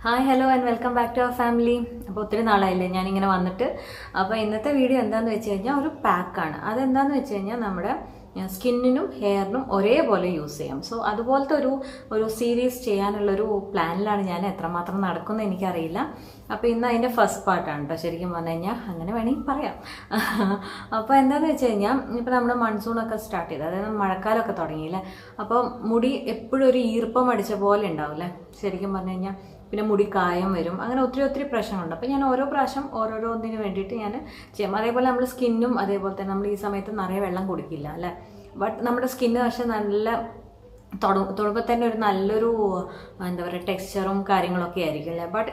Hi hello and welcome back to our family. അപ്പോൾ ഒത്തിരി നാളായില്ലേ ഞാനിങ്ങനെ വന്നിട്ട്. അപ്പോൾ ഇന്നത്തെ വീഡിയോ എന്താണെന്ന് വെച്ച് കഴിഞ്ഞാൽ ഒരു പാക്കാണ്. അതെന്താണെന്ന് വെച്ച് കഴിഞ്ഞാൽ നമ്മുടെ സ്കിന്നിനും ഹെയറിനും ഒരേപോലെ യൂസ് ചെയ്യാം. സോ അതുപോലത്തെ ഒരു സീരീസ് ചെയ്യാനുള്ളൊരു പ്ലാനിലാണ് ഞാൻ. എത്രമാത്രം നടക്കുമെന്ന് എനിക്കറിയില്ല. അപ്പോൾ ഇന്ന് അതിൻ്റെ ഫസ്റ്റ് പാർട്ടാണ് കേട്ടോ. ശരിക്കും പറഞ്ഞു കഴിഞ്ഞാൽ അങ്ങനെ വേണമെങ്കിൽ പറയാം. അപ്പോൾ എന്താണെന്ന് വെച്ച് കഴിഞ്ഞാൽ ഇപ്പോൾ നമ്മുടെ മൺസൂണൊക്കെ സ്റ്റാർട്ട് ചെയ്ത്, അതായത് മഴക്കാലമൊക്കെ തുടങ്ങിയില്ലേ. അപ്പോൾ മുടി എപ്പോഴും ഒരു ഈർപ്പം അടിച്ച പോലെ ഉണ്ടാവില്ലേ ശരിക്കും പറഞ്ഞു കഴിഞ്ഞാൽ. പിന്നെ മുടി കായം വരും, അങ്ങനെ ഒത്തിരി പ്രശ്നങ്ങളുണ്ട്. അപ്പോൾ ഞാൻ ഓരോ പ്രാവശ്യം ഓരോന്നിന് വേണ്ടിയിട്ട് ഞാൻ ചെയ്യാം. അതേപോലെ നമ്മൾ സ്കിന്നും അതേപോലെ തന്നെ നമ്മൾ ഈ സമയത്ത് നിറയെ വെള്ളം കുടിക്കില്ല അല്ലേ. ബട്ട് നമ്മുടെ സ്കിന്ന് പക്ഷെ നല്ല തൊടുമ്പോൾ തന്നെ ഒരു നല്ലൊരു എന്താ പറയുക ടെക്സ്ചറും കാര്യങ്ങളൊക്കെ ആയിരിക്കും അല്ലേ. ബട്ട്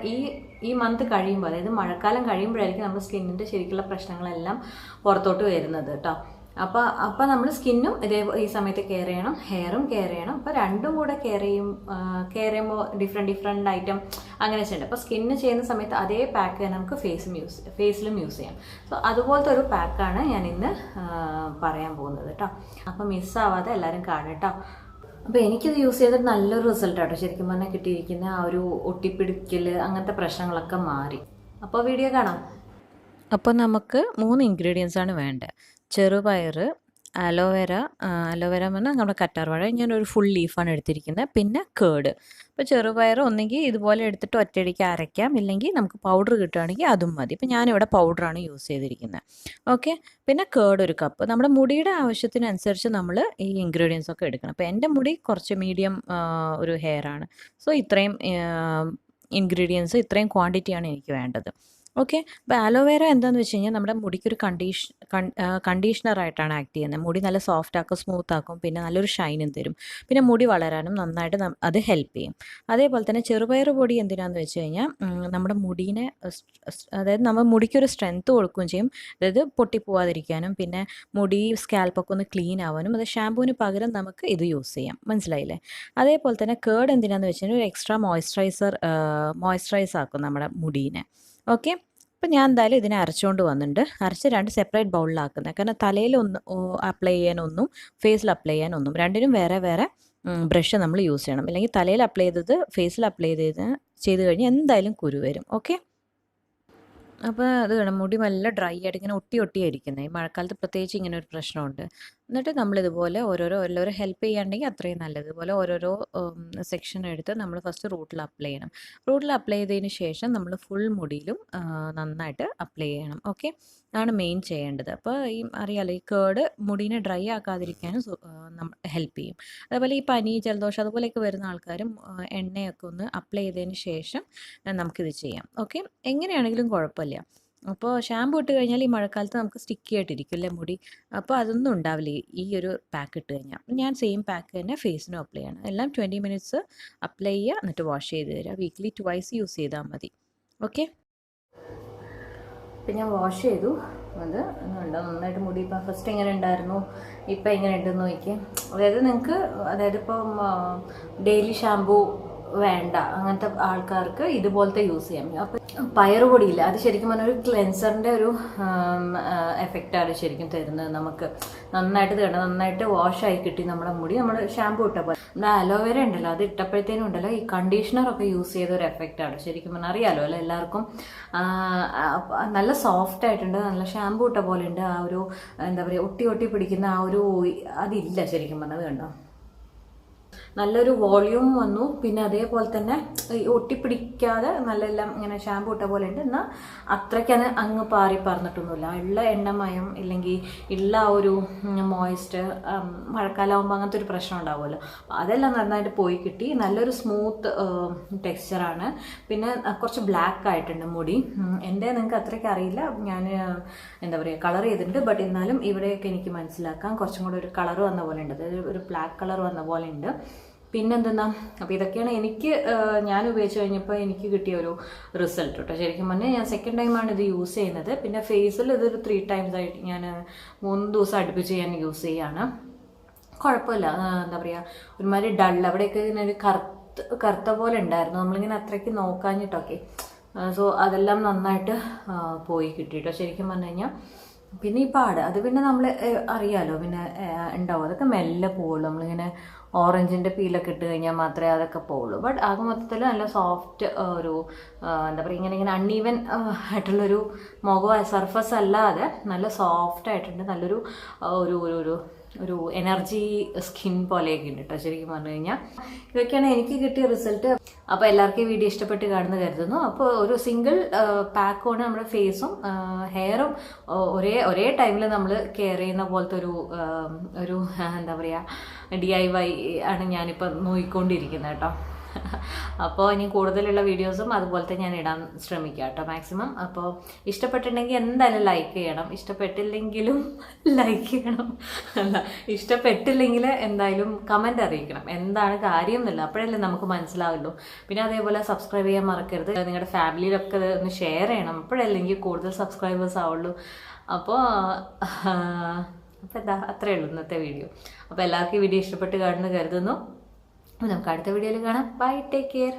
ഈ മന്ത് കഴിയുമ്പോൾ, അതായത് മഴക്കാലം കഴിയുമ്പോഴായിരിക്കും നമ്മുടെ സ്കിന്നിൻ്റെ ശരിക്കുള്ള പ്രശ്നങ്ങളെല്ലാം പുറത്തോട്ട് വരുന്നത് കേട്ടോ. അപ്പോൾ നമ്മൾ സ്കിന്നും ഈ സമയത്ത് കെയർ ചെയ്യണം, ഹെയറും കെയർ ചെയ്യണം. അപ്പോൾ രണ്ടും കൂടെ കെയർ ചെയ്യുമ്പോൾ ഡിഫറെൻറ്റ് ഐറ്റം അങ്ങനെ ചെയ്യുന്നുണ്ട്. അപ്പോൾ സ്കിന്ന് ചെയ്യുന്ന സമയത്ത് അതേ പാക്ക് തന്നെ നമുക്ക് ഫേസിലും യൂസ് ചെയ്യാം. സോ അതുപോലത്തെ ഒരു പാക്കാണ് ഞാൻ ഇന്ന് പറയാൻ പോകുന്നത് കേട്ടോ. അപ്പോൾ മിസ്സാവാതെ എല്ലാവരും കാണും കേട്ടോ. അപ്പോൾ എനിക്കിത് യൂസ് ചെയ്തിട്ട് നല്ലൊരു റിസൾട്ടാട്ടോ ശരിക്കും പറഞ്ഞാൽ കിട്ടിയിരിക്കുന്ന. ആ ഒരു ഒട്ടിപ്പിടിക്കൽ അങ്ങനത്തെ പ്രശ്നങ്ങളൊക്കെ മാറി. അപ്പോൾ വീഡിയോ കാണാം. അപ്പോൾ നമുക്ക് 3 ഇൻഗ്രീഡിയൻസ് ആണ് വേണ്ടത്. ചെറുപയർ, അലോവേര എന്ന് പറഞ്ഞാൽ നമ്മുടെ കറ്റാർവാഴ, ഞാനൊരു ഫുൾ ലീഫാണ് എടുത്തിരിക്കുന്നത്. പിന്നെ കേട്. അപ്പോൾ ചെറുപയർ ഒന്നെങ്കിൽ ഇതുപോലെ എടുത്തിട്ട് ഒറ്റയടിക്ക് അരയ്ക്കാം, ഇല്ലെങ്കിൽ നമുക്ക് പൗഡർ കിട്ടുകയാണെങ്കിൽ അതും മതി. ഇപ്പോൾ ഞാനിവിടെ പൗഡറാണ് യൂസ് ചെയ്തിരിക്കുന്നത്. ഓക്കെ. പിന്നെ കേട് 1 കപ്പ്. നമ്മുടെ മുടിയുടെ ആവശ്യത്തിനനുസരിച്ച് നമ്മൾ ഈ ഇൻഗ്രീഡിയൻസ് ഒക്കെ എടുക്കണം. അപ്പോൾ എൻ്റെ മുടി കുറച്ച് മീഡിയം ഒരു ഹെയർ ആണ്. സോ ഇത്രയും ഇൻഗ്രീഡിയൻസ്, ഇത്രയും ക്വാണ്ടിറ്റിയാണ് എനിക്ക് വേണ്ടത്. ഓക്കെ. അപ്പോൾ ആലോവേര എന്താണെന്ന് വെച്ച് കഴിഞ്ഞാൽ നമ്മുടെ മുടിക്കൊരു കണ്ടീഷണറായിട്ടാണ് ആക്ട് ചെയ്യുന്നത്. മുടി നല്ല സോഫ്റ്റ് ആക്കും, സ്മൂത്ത് ആക്കും, പിന്നെ നല്ലൊരു ഷൈനും തരും. പിന്നെ മുടി വളരാനും നന്നായിട്ട് അത് ഹെൽപ്പ് ചെയ്യും. അതേപോലെ തന്നെ ചെറുപയർ പൊടി എന്തിനാന്ന് വെച്ച് കഴിഞ്ഞാൽ നമ്മുടെ മുടീനെ, അതായത് നമ്മൾ മുടിക്കൊരു സ്ട്രെങ്ത്ത് കൊടുക്കുകയും ചെയ്യും. അതായത് പൊട്ടിപ്പോവാതിരിക്കാനും പിന്നെ മുടി സ്കാൽപ്പൊക്കെ ഒന്ന് ക്ലീൻ ആവാനും. അത് ഷാമ്പൂവിന് പകരം നമുക്ക് ഇത് യൂസ് ചെയ്യാം. മനസ്സിലായില്ലേ? അതേപോലെ തന്നെ കേട് എന്തിനാന്ന് വെച്ച് കഴിഞ്ഞാൽ ഒരു എക്സ്ട്രാ മോയ്സ്ചറൈസ് ആക്കും നമ്മുടെ മുടീനെ. ഓക്കെ. അപ്പോൾ ഞാൻ എന്തായാലും ഇതിനെ അരച്ചുകൊണ്ട് വന്നിട്ടുണ്ട്. അരച്ച് 2 സെപ്പറേറ്റ് ബൗളിലാക്കുന്നത്. കാരണം തലയിൽ അപ്ലൈ ചെയ്യാനൊന്നും ഫേസിൽ അപ്ലൈ ചെയ്യാനൊന്നും, രണ്ടിനും വേറെ വേറെ ബ്രഷ് നമ്മൾ യൂസ് ചെയ്യണം. അല്ലെങ്കിൽ തലയിൽ അപ്ലൈ ചെയ്തത് ഫേസിൽ അപ്ലൈ ചെയ്ത് കഴിഞ്ഞാൽ എന്തായാലും കുരു വരും. ഓക്കെ. അപ്പോൾ അത് വേണം, മുടി നല്ല ഡ്രൈ ആയിട്ട് ഇങ്ങനെ ഒട്ടിയായിരിക്കുന്നത്. ഈ മഴക്കാലത്ത് പ്രത്യേകിച്ച് ഇങ്ങനെ ഒരു പ്രശ്നമുണ്ട്. എന്നിട്ട് നമ്മളിതുപോലെ എല്ലാവരും ഹെൽപ്പ് ചെയ്യാണ്ടെങ്കിൽ അത്രയും നല്ലത്. ഇതുപോലെ ഓരോരോ സെക്ഷൻ എടുത്ത് നമ്മൾ ഫസ്റ്റ് റൂട്ടിൽ അപ്ലൈ ചെയ്യണം. റൂട്ടിൽ അപ്ലൈ ചെയ്തതിന് ശേഷം നമ്മൾ ഫുൾ മുടിയിലും നന്നായിട്ട് അപ്ലൈ ചെയ്യണം. ഓക്കെ. അതാണ് മെയിൻ ചെയ്യേണ്ടത്. അപ്പോൾ അറിയാലോ, ഈ കേട് മുടീനെ ഡ്രൈ ആക്കാതിരിക്കാനും ഹെൽപ്പ് ചെയ്യും. അതേപോലെ ഈ പനി, ജലദോഷം അതുപോലെയൊക്കെ വരുന്ന ആൾക്കാരും എണ്ണയൊക്കെ ഒന്ന് അപ്ലൈ ചെയ്തതിന് ശേഷം നമുക്കിത് ചെയ്യാം. ഓക്കെ. എങ്ങനെയാണെങ്കിലും കുഴപ്പമില്ല. അപ്പോൾ ഷാമ്പു ഇട്ട് കഴിഞ്ഞാൽ ഈ മഴക്കാലത്ത് നമുക്ക് സ്റ്റിക്കി ആയിട്ടിരിക്കും അല്ലേ മുടി. അപ്പോൾ അതൊന്നും ഉണ്ടാവില്ല ഈ ഒരു പാക്ക് ഇട്ട് കഴിഞ്ഞാൽ. ഞാൻ സെയിം പാക്ക് തന്നെ ഫേസിനും അപ്ലൈ ചെയ്യണം. എല്ലാം 20 മിനിറ്റ്സ് അപ്ലൈ ചെയ്യുക, എന്നിട്ട് വാഷ് ചെയ്ത് തരിക. വീക്ക്ലി 2 യൂസ് ചെയ്താൽ മതി. ഓക്കെ. ഇപ്പം ഞാൻ വാഷ് ചെയ്തു. അത് ഉണ്ടോ നന്നായിട്ട് മുടി. ഇപ്പം ഫസ്റ്റ് എങ്ങനെ ഉണ്ടായിരുന്നു, ഇപ്പം എങ്ങനെ ഉണ്ടെന്ന് നോക്കി. അതായത് ഇപ്പം ഡെയിലി ഷാമ്പൂ വേണ്ട അങ്ങനത്തെ ആൾക്കാർക്ക് ഇതുപോലത്തെ യൂസ് ചെയ്യാം. അപ്പം പയറുപൊടിയില്ല, അത് ശരിക്കും പറഞ്ഞാൽ ഒരു ക്ലെൻസറിൻ്റെ ഒരു എഫക്റ്റാണ് ശരിക്കും തരുന്നത്. നമുക്ക് നന്നായിട്ട് വാഷായി കിട്ടി നമ്മുടെ മുടി. നമ്മൾ ഷാമ്പൂ ഇട്ടപ്പോൾ നമ്മുടെ അലോവേര ഉണ്ടല്ലോ, അത് ഇട്ടപ്പോഴത്തേനും ഉണ്ടല്ലോ ഈ കണ്ടീഷണറൊക്കെ യൂസ് ചെയ്ത ഒരു എഫക്റ്റാണ് ശരിക്കും പറഞ്ഞാൽ. അറിയാലോ അല്ലേ എല്ലാവർക്കും. നല്ല സോഫ്റ്റ് ആയിട്ടുണ്ട്, നല്ല ഷാമ്പൂ ഇട്ട പോലെ ഉണ്ട്. ആ ഒരു എന്താ പറയുക ഒട്ടി പിടിക്കുന്ന ആ ഒരു അതില്ല ശരിക്കും പറഞ്ഞത്. കണ്ടോ, നല്ലൊരു വോളിയൂം വന്നു. പിന്നെ അതേപോലെ തന്നെ ഒട്ടിപ്പിടിക്കാതെ നല്ലെല്ലാം ഇങ്ങനെ ഷാമ്പൂ ഇട്ട പോലെ ഉണ്ട്. എന്നാൽ അത്രയ്ക്കത് അങ്ങ് പറന്നിട്ടൊന്നുമില്ല. ഉള്ള എണ്ണമയം ഇല്ലെങ്കിൽ ഉള്ള ഒരു മോയ്സ്റ്റ്, മഴക്കാലമാകുമ്പോൾ അങ്ങനത്തെ ഒരു പ്രശ്നം ഉണ്ടാവുമല്ലോ, അതെല്ലാം നന്നായിട്ട് പോയി കിട്ടി. നല്ലൊരു സ്മൂത്ത് ടെക്സ്ചറാണ്. പിന്നെ കുറച്ച് ബ്ലാക്ക് ആയിട്ടുണ്ട് മുടി. എൻ്റെ നിങ്ങൾക്ക് അത്രയ്ക്ക് അറിയില്ല, ഞാൻ എന്താ പറയുക കളർ ചെയ്തിട്ടുണ്ട്. ബട്ട് എന്നാലും ഇവിടെയൊക്കെ എനിക്ക് മനസ്സിലാക്കാം കുറച്ചും കൂടെ ഒരു കളർ വന്ന പോലെ ഉണ്ട്, അതായത് ഒരു ബ്ലാക്ക് കളർ വന്ന പോലെ ഉണ്ട്. പിന്നെന്തെന്നാ, അപ്പോൾ ഇതൊക്കെയാണ് ഞാൻ ഉപയോഗിച്ച് കഴിഞ്ഞപ്പോൾ എനിക്ക് കിട്ടിയ ഒരു റിസൾട്ട് കേട്ടോ. ശരിക്കും പറഞ്ഞാൽ ഞാൻ സെക്കൻഡ് ടൈമാണ് ഇത് യൂസ് ചെയ്യുന്നത്. പിന്നെ ഫേസിൽ ഇതൊരു 3 times ആയിട്ട് ഞാൻ 3 ദിവസം അടുപ്പിച്ച് ഞാൻ യൂസ് ചെയ്യാണ്. കുഴപ്പമില്ല. എന്താ പറയുക ഒരുമാതിരി ഡൾ അവിടെയൊക്കെ ഇങ്ങനെ ഒരു കറുത്ത പോലെ ഉണ്ടായിരുന്നു. നമ്മളിങ്ങനെ അത്രയ്ക്ക് നോക്കാഞ്ഞിട്ടൊക്കെ. സോ അതെല്ലാം നന്നായിട്ട് പോയി കിട്ടിയിട്ടോ ശരിക്കും പറഞ്ഞു കഴിഞ്ഞാൽ. പിന്നെ ഈ പാട് അത് പിന്നെ നമ്മൾ അറിയാലോ, പിന്നെ ഉണ്ടാവും, അതൊക്കെ മെല്ലെ പോവുള്ളൂ. നമ്മളിങ്ങനെ ഓറഞ്ചിൻ്റെ പീലൊക്കെ ഇട്ട് കഴിഞ്ഞാൽ മാത്രമേ അതൊക്കെ പോവുള്ളൂ. ബട്ട് ആകെ മൊത്തത്തിൽ നല്ല സോഫ്റ്റ് ഒരു എന്താ പറയുക, ഇങ്ങനെ അൺഈവൻ ആയിട്ടുള്ളൊരു മുഖം സർഫസ് അല്ലാതെ നല്ല സോഫ്റ്റ് ആയിട്ടുണ്ട്. നല്ലൊരു ഒരു ഒരു ഒരു ഒരു എനർജി സ്കിൻ പോലെയൊക്കെ ഉണ്ട് കേട്ടോ ശരിക്കും പറഞ്ഞു കഴിഞ്ഞാൽ. ഇതൊക്കെയാണ് എനിക്ക് കിട്ടിയ റിസൾട്ട്. അപ്പോൾ എല്ലാവർക്കും ഈ വീഡിയോ ഇഷ്ടപ്പെട്ട് കാണുന്നു കരുതുന്നു. അപ്പോൾ ഒരു സിംഗിൾ പാക്കോണ് നമ്മുടെ ഫേസും ഹെയറും ഒരേ ടൈമിൽ നമ്മൾ കെയർ ചെയ്യുന്ന പോലത്തെ ഒരു എന്താ പറയുക DIY ആണ് ഞാനിപ്പോൾ നോക്കിക്കൊണ്ടിരിക്കുന്നത് കേട്ടോ. അപ്പോൾ ഇനി കൂടുതലുള്ള വീഡിയോസും അതുപോലത്തെ ഞാൻ ഇടാൻ ശ്രമിക്കാം കേട്ടോ മാക്സിമം. അപ്പോൾ ഇഷ്ടപ്പെട്ടിട്ടുണ്ടെങ്കിൽ എന്തായാലും ലൈക്ക് ചെയ്യണം, ഇഷ്ടപ്പെട്ടില്ലെങ്കിലും ലൈക്ക് ചെയ്യണം, അല്ല ഇഷ്ടപ്പെട്ടില്ലെങ്കിൽ എന്തായാലും കമൻറ്റ് അറിയിക്കണം എന്താണ് കാര്യം എന്നല്ല, അപ്പോഴല്ലേ നമുക്ക് മനസ്സിലാവുള്ളൂ. പിന്നെ അതേപോലെ സബ്സ്ക്രൈബ് ചെയ്യാൻ മറക്കരുത്, നിങ്ങളുടെ ഫാമിലിയിലൊക്കെ ഒന്ന് ഷെയർ ചെയ്യണം, അപ്പോഴല്ലേ എനിക്ക് കൂടുതൽ സബ്സ്ക്രൈബേഴ്സ് ആവുള്ളൂ. അപ്പോൾ എന്താ അത്രയേ ഉള്ളൂ ഇന്നത്തെ വീഡിയോ. അപ്പോൾ എല്ലാവർക്കും ഈ വീഡിയോ ഇഷ്ടപ്പെട്ട് കാണുന്നു കരുതുന്നു. നമുക്ക് അടുത്ത വീഡിയോയിൽ കാണാം. Bye, take care.